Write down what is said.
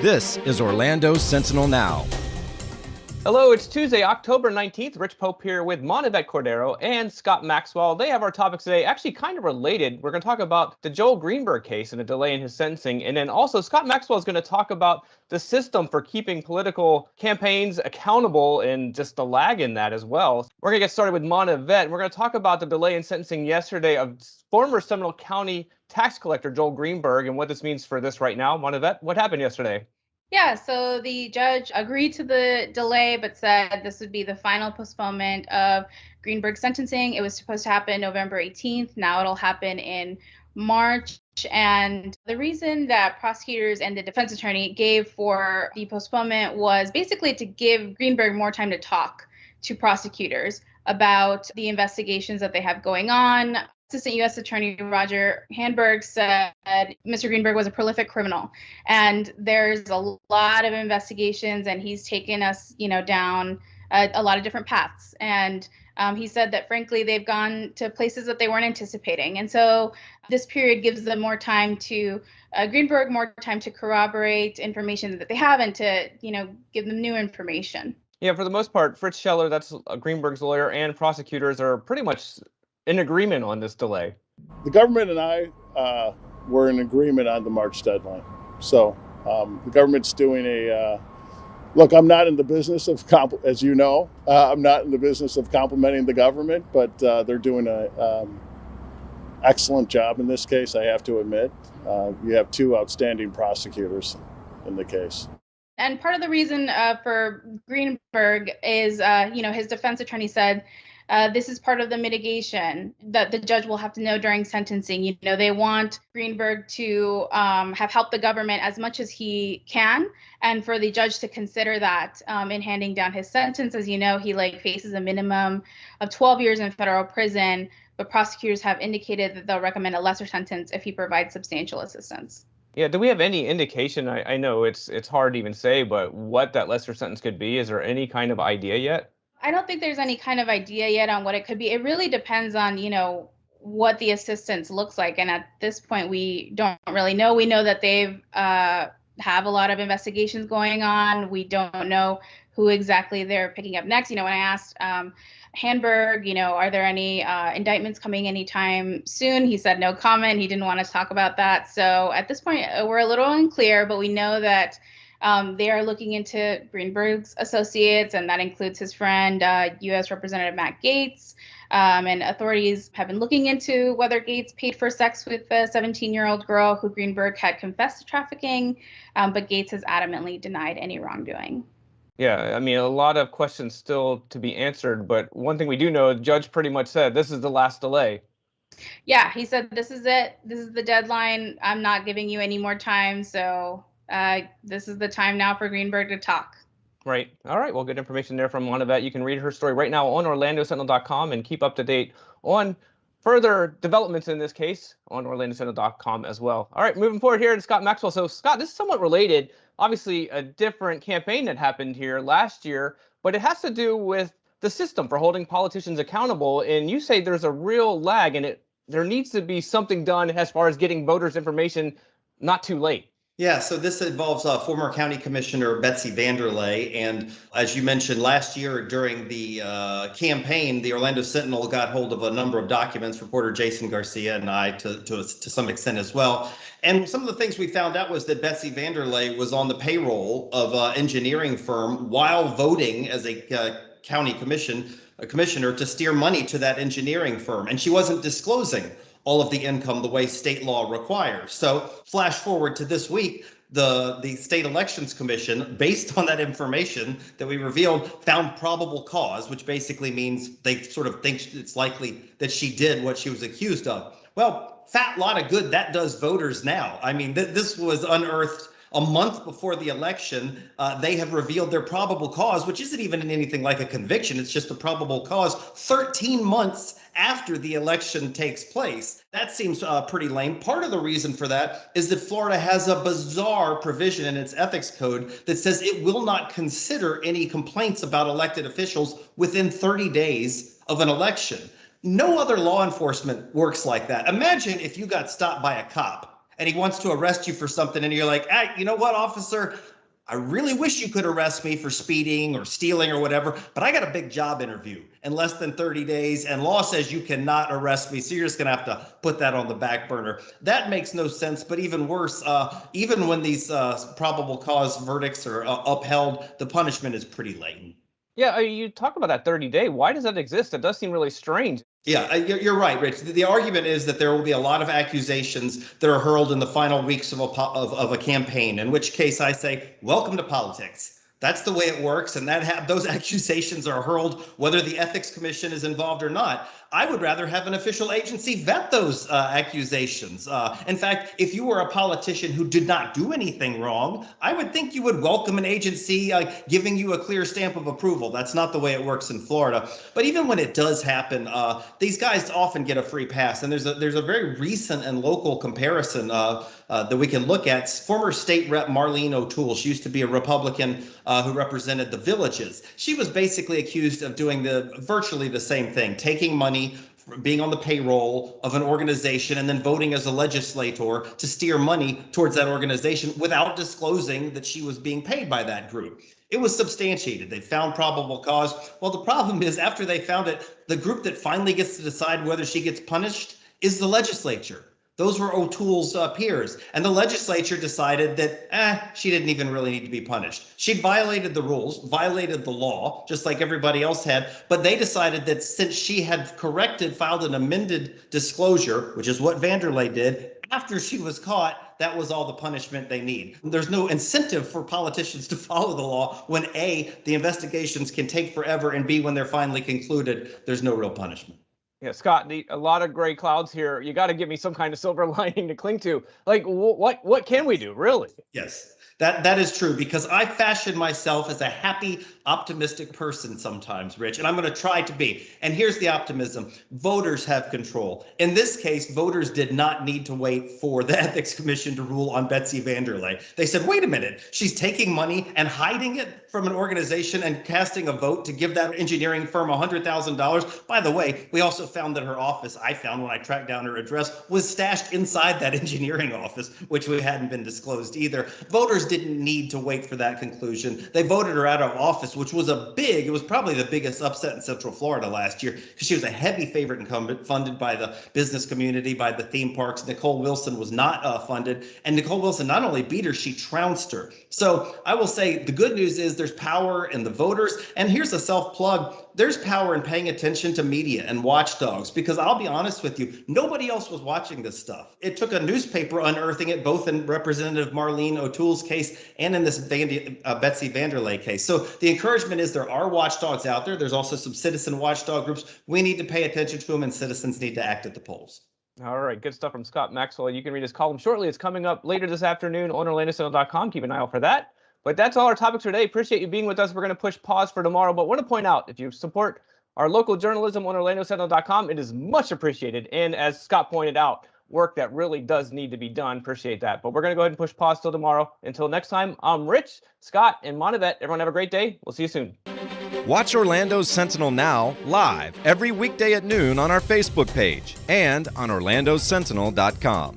This is Orlando Sentinel Now. Hello, it's Tuesday, October 19th. Rich Pope here with Monavet Cordero and Scott Maxwell. They have our topics today, actually kind of related. We're going to talk about the Joel Greenberg case and a delay in his sentencing. And then also Scott Maxwell is going to talk about the system for keeping political campaigns accountable and just the lag in that as well. We're going to get started with Monavet. We're going to talk about the delay in sentencing yesterday of former Seminole County tax collector Joel Greenberg and what this means for this right now. Monavet, what happened yesterday? Yeah, so the judge agreed to the delay, but said this would be the final postponement of Greenberg's sentencing. It was supposed to happen November 18th. Now it'll happen in March. And the reason that prosecutors and the defense attorney gave for the postponement was basically to give Greenberg more time to talk to prosecutors about the investigations that they have going on. Assistant U.S. Attorney Roger Handberg said Mr. Greenberg was a prolific criminal, and there's a lot of investigations, and he's taken us, down a lot of different paths. And he said that, frankly, they've gone to places that they weren't anticipating. And so this period gives them more time to Greenberg more time to corroborate information that they have and to, give them new information. Yeah, for the most part, Fritz Scheller, that's Greenberg's lawyer, and prosecutors are pretty much in agreement on this delay. The government and I were in agreement on the March deadline. So the government's doing look, I'm not in the business of, as you know, I'm not in the business of complimenting the government, but they're doing an excellent job in this case, I have to admit. You have two outstanding prosecutors in the case. And part of the reason for Greenberg is, his defense attorney said, this is part of the mitigation that the judge will have to know during sentencing. They want Greenberg to have helped the government as much as he can, and for the judge to consider that in handing down his sentence. As you know, he faces a minimum of 12 years in federal prison, but prosecutors have indicated that they'll recommend a lesser sentence if he provides substantial assistance. Yeah, do we have any indication? I know it's hard to even say, but what that lesser sentence could be? Is there any kind of idea yet? I don't think there's any kind of idea yet on what it could be. It really depends on, what the assistance looks like. And at this point, we don't really know. We know that they've have a lot of investigations going on. We don't know who exactly they're picking up next. When I asked Handberg, are there any indictments coming anytime soon? He said no comment. He didn't want to talk about that. So at this point, we're a little unclear, but we know that they are looking into Greenberg's associates, and that includes his friend, U.S. Representative Matt Gaetz. And authorities have been looking into whether Gaetz paid for sex with a 17-year-old girl who Greenberg had confessed to trafficking, but Gaetz has adamantly denied any wrongdoing. Yeah, a lot of questions still to be answered, but one thing we do know, the judge pretty much said this is the last delay. Yeah, he said this is it. This is the deadline. I'm not giving you any more time, so this is the time now for Greenberg to talk. Right. All right. Well, good information there from Monavet. You can read her story right now on OrlandoSentinel.com and keep up to date on further developments in this case on OrlandoSentinel.com as well. All right, moving forward here to Scott Maxwell. So, Scott, this is somewhat related. Obviously, a different campaign that happened here last year, but it has to do with the system for holding politicians accountable. And you say there's a real lag, and there needs to be something done as far as getting voters' information not too late. Yeah, so this involves former County Commissioner Betsy Vanderlei. And as you mentioned, last year during the campaign, the Orlando Sentinel got hold of a number of documents, reporter Jason Garcia and I to some extent as well. And some of the things we found out was that Betsy Vanderlei was on the payroll of an engineering firm while voting as a county commissioner to steer money to that engineering firm. And she wasn't disclosing all of the income the way state law requires. So flash forward to this week, the State Elections Commission, based on that information that we revealed, found probable cause, which basically means they sort of think it's likely that she did what she was accused of. Well, fat lot of good that does voters now. This was unearthed a month before the election. They have revealed their probable cause, which isn't even anything like a conviction. It's just a probable cause 13 months after the election takes place. That seems pretty lame. Part of the reason for that is that Florida has a bizarre provision in its ethics code that says it will not consider any complaints about elected officials within 30 days of an election. No other law enforcement works like that. Imagine if you got stopped by a cop and he wants to arrest you for something, and you're like, you know what, officer? I really wish you could arrest me for speeding or stealing or whatever, but I got a big job interview in less than 30 days, and law says you cannot arrest me, so you're just going to have to put that on the back burner. That makes no sense, but even worse, even when these probable cause verdicts are upheld, the punishment is pretty latent. Yeah, you talk about that 30-day. Why does that exist? It does seem really strange. Yeah, you're right, Rich. The argument is that there will be a lot of accusations that are hurled in the final weeks of a campaign, in which case I say, welcome to politics. That's the way it works, and those accusations are hurled whether the Ethics Commission is involved or not. I would rather have an official agency vet those accusations. In fact, if you were a politician who did not do anything wrong, I would think you would welcome an agency giving you a clear stamp of approval. That's not the way it works in Florida. But even when it does happen, these guys often get a free pass. And there's a very recent and local comparison that we can look at. Former state rep Marlene O'Toole, she used to be a Republican who represented the Villages. She was basically accused of doing virtually the same thing, taking money, being on the payroll of an organization, and then voting as a legislator to steer money towards that organization without disclosing that she was being paid by that group. It was substantiated. They found probable cause. Well, the problem is, after they found it, the group that finally gets to decide whether she gets punished is the legislature. Those were O'Toole's peers, and the legislature decided that she didn't even really need to be punished. She'd violated the rules, violated the law, just like everybody else had, but they decided that since she had filed an amended disclosure, which is what Vanderlei did, after she was caught, that was all the punishment they need. There's no incentive for politicians to follow the law when A, the investigations can take forever, and B, when they're finally concluded, there's no real punishment. Yeah, Scott, a lot of gray clouds here. You got to give me some kind of silver lining to cling to. Like, what can we do, really? Yes, that is true, because I fashion myself as a happy, optimistic person sometimes, Rich, and I'm going to try to be. And here's the optimism. Voters have control. In this case, voters did not need to wait for the Ethics Commission to rule on Betsy Vanderlei. They said, wait a minute, she's taking money and hiding it from an organization and casting a vote to give that engineering firm $100,000. By the way, we also found that her office, I found when I tracked down her address, was stashed inside that engineering office, which hadn't been disclosed either. Voters didn't need to wait for that conclusion. They voted her out of office, which was it was probably the biggest upset in Central Florida last year, because she was a heavy favorite incumbent, funded by the business community, by the theme parks. Nicole Wilson was not funded, and Nicole Wilson not only beat her, she trounced her. So I will say the good news is there's power in the voters, and here's a self-plug. There's power in paying attention to media and watchdogs, because I'll be honest with you, nobody else was watching this stuff. It took a newspaper unearthing it, both in Representative Marlene O'Toole's case and in this Betsy Vanderlei case. So the encouragement is there are watchdogs out there. There's also some citizen watchdog groups. We need to pay attention to them, and citizens need to act at the polls. All right, good stuff from Scott Maxwell. You can read his column shortly. It's coming up later this afternoon on OrlandoSentinel.com. Keep an eye out for that. But that's all our topics for today. Appreciate you being with us. We're going to push pause for tomorrow, but want to point out, if you support our local journalism on OrlandoSentinel.com, it is much appreciated. And as Scott pointed out, work that really does need to be done. Appreciate that. But we're going to go ahead and push pause till tomorrow. Until next time, I'm Rich, Scott, and Monavet. Everyone have a great day. We'll see you soon. Watch Orlando Sentinel Now live every weekday at noon on our Facebook page and on OrlandoSentinel.com.